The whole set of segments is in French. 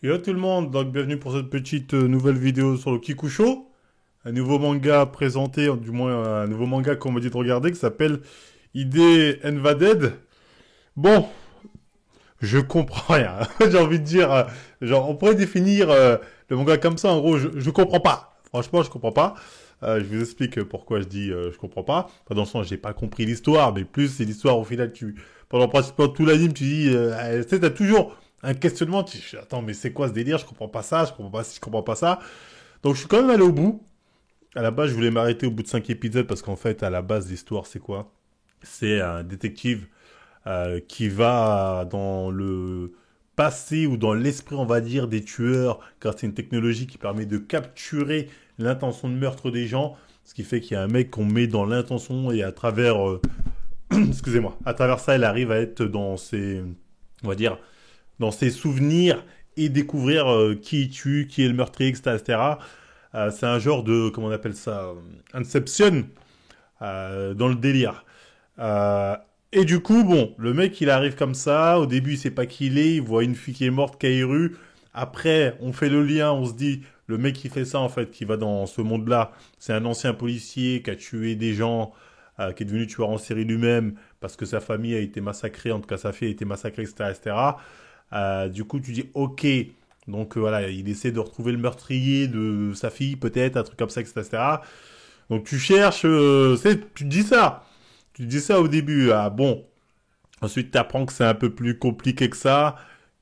Yo tout le monde, donc bienvenue pour cette petite nouvelle vidéo sur le Kikusho, un nouveau manga présenté, du moins un nouveau manga qu'on m'a dit de regarder qui s'appelle ID Invaded. Bon, je comprends rien, j'ai envie de dire, genre on pourrait définir le manga comme ça, en gros je comprends pas, franchement je comprends pas. Je vous explique pourquoi je dis je comprends pas, pas dans le sens j'ai pas compris l'histoire, mais plus c'est l'histoire au final pendant pratiquement tout l'anime tu dis, tu sais t'as toujours un questionnement, tu dis, attends mais c'est quoi ce délire, je comprends pas ça, je comprends pas ci, je comprends pas ça. Donc je suis quand même allé au bout. À la base je voulais m'arrêter au bout de 5 épisodes parce qu'en fait à la base l'histoire c'est quoi? C'est un détective qui va dans le passé ou dans l'esprit, on va dire, des tueurs, car c'est une technologie qui permet de capturer l'intention de meurtre des gens, ce qui fait qu'il y a un mec qu'on met dans l'intention et à travers, excusez-moi, à travers ça, elle arrive à être dans ses, on va dire, dans ses souvenirs et découvrir qui il tue, qui est le meurtrier, etc., etc. C'est un genre de, comment on appelle ça, Inception, dans le délire. Euh, et du coup, bon, le mec, il arrive comme ça. Au début, il sait pas qui il est. Il voit une fille qui est morte, Kairu. Après, on fait le lien. On se dit, le mec qui fait ça, en fait, qui va dans ce monde-là, c'est un ancien policier qui a tué des gens, qui est devenu tueur en série lui-même parce que sa famille a été massacrée. En tout cas, sa fille a été massacrée, etc., etc. Du coup, tu dis, ok. Donc voilà, il essaie de retrouver le meurtrier de sa fille, peut-être, un truc comme ça, etc., etc. Donc tu cherches, tu te dis ça. Tu dis ça au début, ah bon. Ensuite, tu apprends que c'est un peu plus compliqué que ça,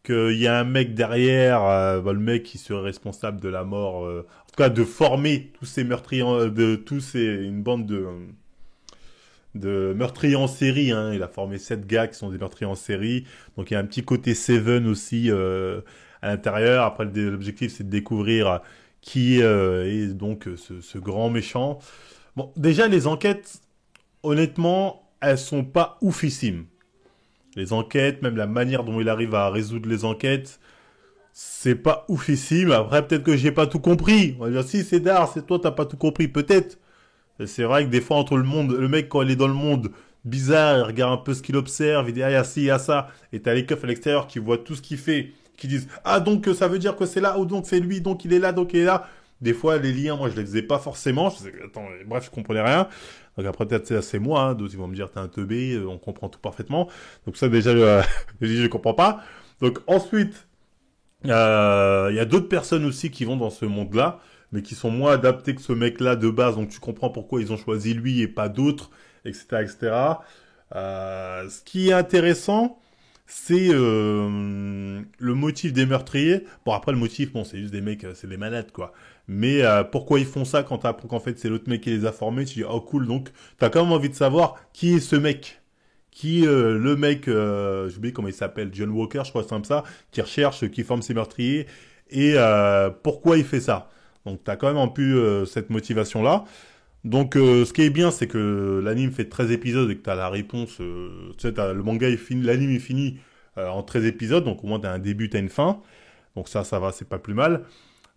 qu'il y a un mec derrière, le mec qui serait responsable de la mort, en tout cas de former tous ces meurtriers, une bande de meurtriers en série. Hein. Il a formé 7 gars qui sont des meurtriers en série. Donc il y a un petit côté Seven aussi à l'intérieur. Après, l'objectif, c'est de découvrir qui est donc ce grand méchant. Bon, déjà, les enquêtes, honnêtement, elles sont pas oufissimes. Les enquêtes, même la manière dont il arrive à résoudre les enquêtes, c'est pas oufissime. Après, peut-être que j'ai pas tout compris. On va dire, si, c'est d'art, c'est toi, t'as pas tout compris. Peut-être. Et c'est vrai que des fois, entre le mec, quand il est dans le monde bizarre, il regarde un peu ce qu'il observe, il dit, ah, il y a ci, il y a ça. Et t'as les keufs à l'extérieur qui voient tout ce qu'il fait, qui disent, ah, donc, ça veut dire que c'est là, ou donc c'est lui, donc il est là, donc il est là. Des fois, les liens, moi, je les faisais pas forcément. Je faisais, attends, bref, je comprenais rien. Donc après, peut-être c'est moi, hein, d'autres ils vont me dire, t'es un teubé, on comprend tout parfaitement. Donc ça, déjà, je comprends pas. Donc ensuite, il y a d'autres personnes aussi qui vont dans ce monde-là, mais qui sont moins adaptés que ce mec-là de base. Donc tu comprends pourquoi ils ont choisi lui et pas d'autres, etc., etc. Ce qui est intéressant, c'est le motif des meurtriers. Bon, après, le motif, bon, c'est juste des mecs, c'est des malades, quoi. Mais pourquoi ils font ça quand t'apprends qu'en fait, c'est l'autre mec qui les a formés, tu dis, oh cool, donc t'as quand même envie de savoir qui est ce mec. Qui le mec, j'oublie comment il s'appelle, John Walker, je crois que c'est comme ça, qui recherche, qui forme ses meurtriers, et pourquoi il fait ça. Donc t'as quand même un peu cette motivation-là. Donc ce qui est bien, c'est que l'anime fait 13 épisodes et que t'as la réponse. Tu sais, le manga est fini, l'anime est fini en 13 épisodes, donc au moins t'as un début, t'as une fin. Donc ça va, c'est pas plus mal.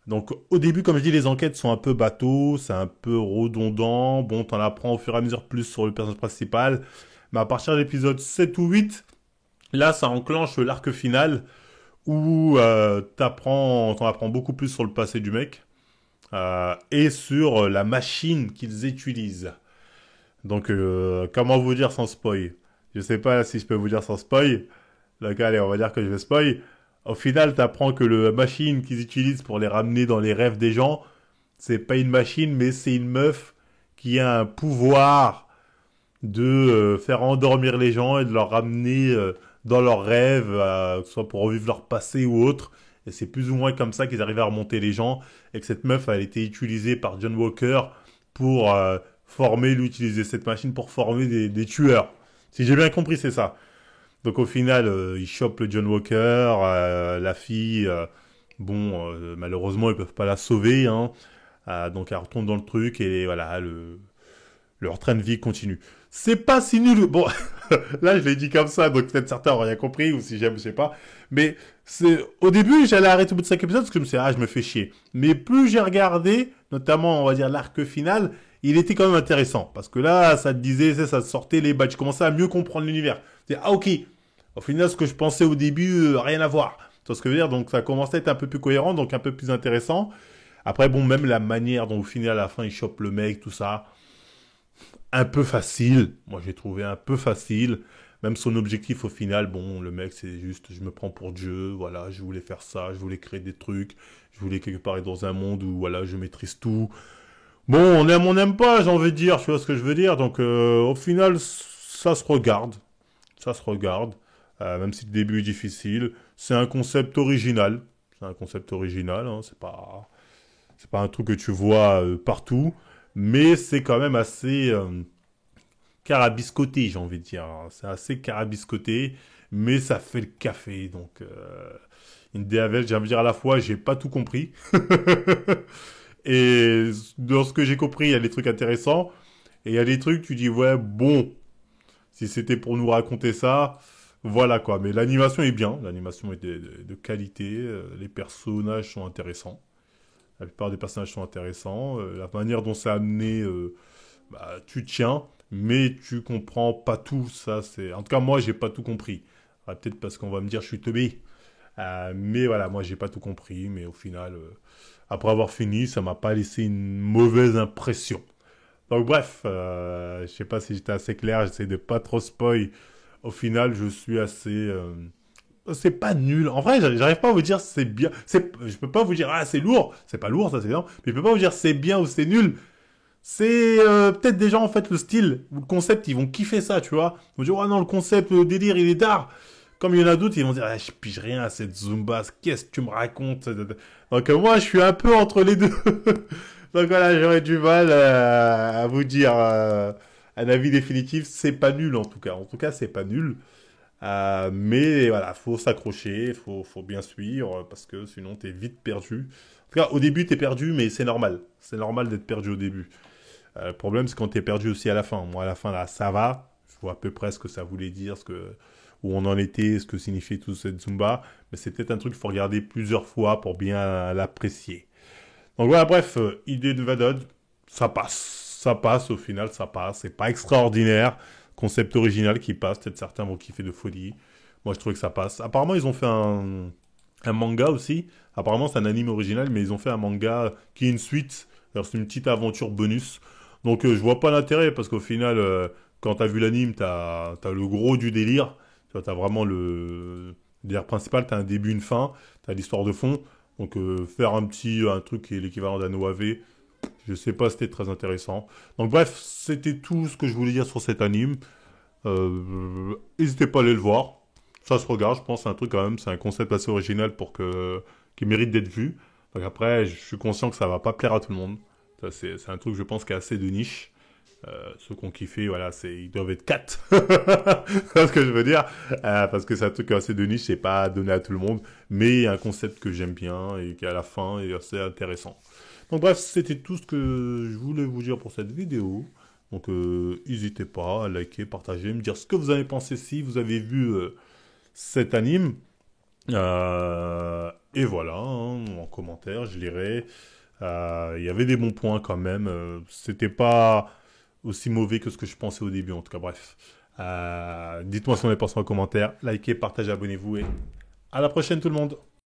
Donc au début, comme je dis, les enquêtes sont un peu bateaux, c'est un peu redondant. Bon, t'en apprends au fur et à mesure plus sur le personnage principal. Mais à partir de l'épisode 7 ou 8, là ça enclenche l'arc final où t'en apprends beaucoup plus sur le passé du mec et sur la machine qu'ils utilisent. Donc comment vous dire sans spoil? Je sais pas si je peux vous dire sans spoil. Donc allez, on va dire que je vais spoil. Au final, t'apprends que la machine qu'ils utilisent pour les ramener dans les rêves des gens, c'est pas une machine, mais c'est une meuf qui a un pouvoir de faire endormir les gens et de leur ramener dans leurs rêves, que ce soit pour revivre leur passé ou autre. Et c'est plus ou moins comme ça qu'ils arrivent à remonter les gens. Et que cette meuf a été utilisée par John Walker pour utiliser cette machine pour former des tueurs. Si j'ai bien compris, c'est ça. Donc au final, ils chopent le John Walker, la fille. Bon, malheureusement, ils peuvent pas la sauver. Hein. Donc elle retourne dans le truc et voilà, leur train de vie continue. C'est pas si nul. Bon, là je l'ai dit comme ça, donc peut-être certains n'ont rien compris, ou si j'aime, je sais pas. Mais au début, j'allais arrêter au bout de 5 épisodes parce que je me suis dit, ah, je me fais chier. Mais plus j'ai regardé, notamment, on va dire, l'arc final, il était quand même intéressant. Parce que là, ça te disait, ça te sortait les badges. Je commençais à mieux comprendre l'univers. C'est, ah, ok. Au final, ce que je pensais au début, rien à voir. vois ce que je veux dire? Donc ça commence à être un peu plus cohérent, donc un peu plus intéressant. Après, bon, même la manière dont au final, à la fin, il chope le mec, tout ça, un peu facile. Moi, j'ai trouvé un peu facile. Même son objectif au final, bon, le mec, c'est juste, je me prends pour Dieu, voilà, je voulais faire ça, je voulais créer des trucs, je voulais quelque part être dans un monde où, voilà, je maîtrise tout. Bon, on n'aime pas, j'ai envie de dire, tu vois ce que je veux dire. Donc, au final, ça se regarde. Ça se regarde. Même si le début est difficile. C'est un concept original. C'est un concept original, hein, c'est pas un truc que tu vois partout. Mais c'est quand même assez carabiscoté, j'ai envie de dire. C'est assez carabiscoté, mais ça fait le café. Donc, une DAVL, j'ai envie de dire à la fois, j'ai pas tout compris. Et dans ce que j'ai compris, il y a des trucs intéressants. Et il y a des trucs, tu dis, ouais, bon, si c'était pour nous raconter ça, voilà quoi. Mais l'animation est bien, l'animation est de qualité, les personnages sont intéressants. La plupart des personnages sont intéressants. La manière dont c'est amené, bah, tu tiens, mais tu comprends pas tout. Ça, c'est. En tout cas, moi, j'ai pas tout compris. Peut-être parce qu'on va me dire, je suis teubé. Mais voilà, moi, j'ai pas tout compris. Mais au final, après avoir fini, ça m'a pas laissé une mauvaise impression. Donc bref, je sais pas si j'étais assez clair. J'essaie de pas trop spoil. Au final, je suis assez. C'est pas nul. En vrai, j'arrive pas à vous dire c'est bien. Je peux pas vous dire ah c'est lourd. C'est pas lourd, ça c'est énorme. Mais je peux pas vous dire c'est bien ou c'est nul. C'est peut-être des gens en fait le style, ou le concept, ils vont kiffer ça, tu vois. Ils vont dire oh non le concept, le délire, il est d'art. Comme il y en a d'autres, ils vont dire ah, je pige rien à cette Zumba. Qu'est-ce que tu me racontes? Donc moi, je suis un peu entre les deux. Donc voilà, j'aurais du mal à vous dire un avis définitif. C'est pas nul en tout cas. En tout cas, c'est pas nul. Mais voilà, faut s'accrocher, faut bien suivre, parce que sinon t'es vite perdu. En tout cas, au début t'es perdu, mais c'est normal. C'est normal d'être perdu au début. Le problème, c'est quand t'es perdu aussi à la fin. Moi, à la fin, là, ça va. Je vois à peu près ce que ça voulait dire, où on en était, ce que signifiait tout cette Zumba. Mais c'est peut-être un truc qu'il faut regarder plusieurs fois pour bien l'apprécier. Donc voilà, bref, idée de Vadod, ça passe. Ça passe, au final, ça passe. C'est pas extraordinaire. Concept original qui passe. Peut-être certains vont kiffer de folie. Moi, je trouvais que ça passe. Apparemment, ils ont fait un manga aussi. Apparemment, c'est un anime original, mais ils ont fait un manga qui est une suite. Alors, c'est une petite aventure bonus. Donc, je vois pas l'intérêt, parce qu'au final, quand t'as vu l'anime, t'as le gros du délire. Tu vois, t'as vraiment le délire principal, t'as un début, une fin, t'as l'histoire de fond. Donc, faire un truc qui est l'équivalent d'un OAV, je sais pas, c'était très intéressant. Donc bref, c'était tout ce que je voulais dire sur cet anime. N'hésitez pas à aller le voir. Ça se regarde, je pense, c'est un truc quand même, c'est un concept assez original qui mérite d'être vu. Donc après, je suis conscient que ça va pas plaire à tout le monde. Ça, c'est un truc, je pense, qui est assez de niche. Ceux qui ont kiffé, voilà, ils doivent être 4. C'est ce que je veux dire. Parce que c'est un truc assez de niche, c'est pas donné à tout le monde. Mais un concept que j'aime bien et qui à la fin est assez intéressant. Donc bref, c'était tout ce que je voulais vous dire pour cette vidéo. Donc n'hésitez pas à liker, partager, me dire ce que vous avez pensé si vous avez vu cet anime. Et voilà, hein, en commentaire, je lirai. Il y avait des bons points quand même. C'était pas aussi mauvais que ce que je pensais au début, en tout cas, bref. Dites-moi ce que vous en avez pensé en commentaire. Likez, partagez, abonnez-vous et à la prochaine tout le monde.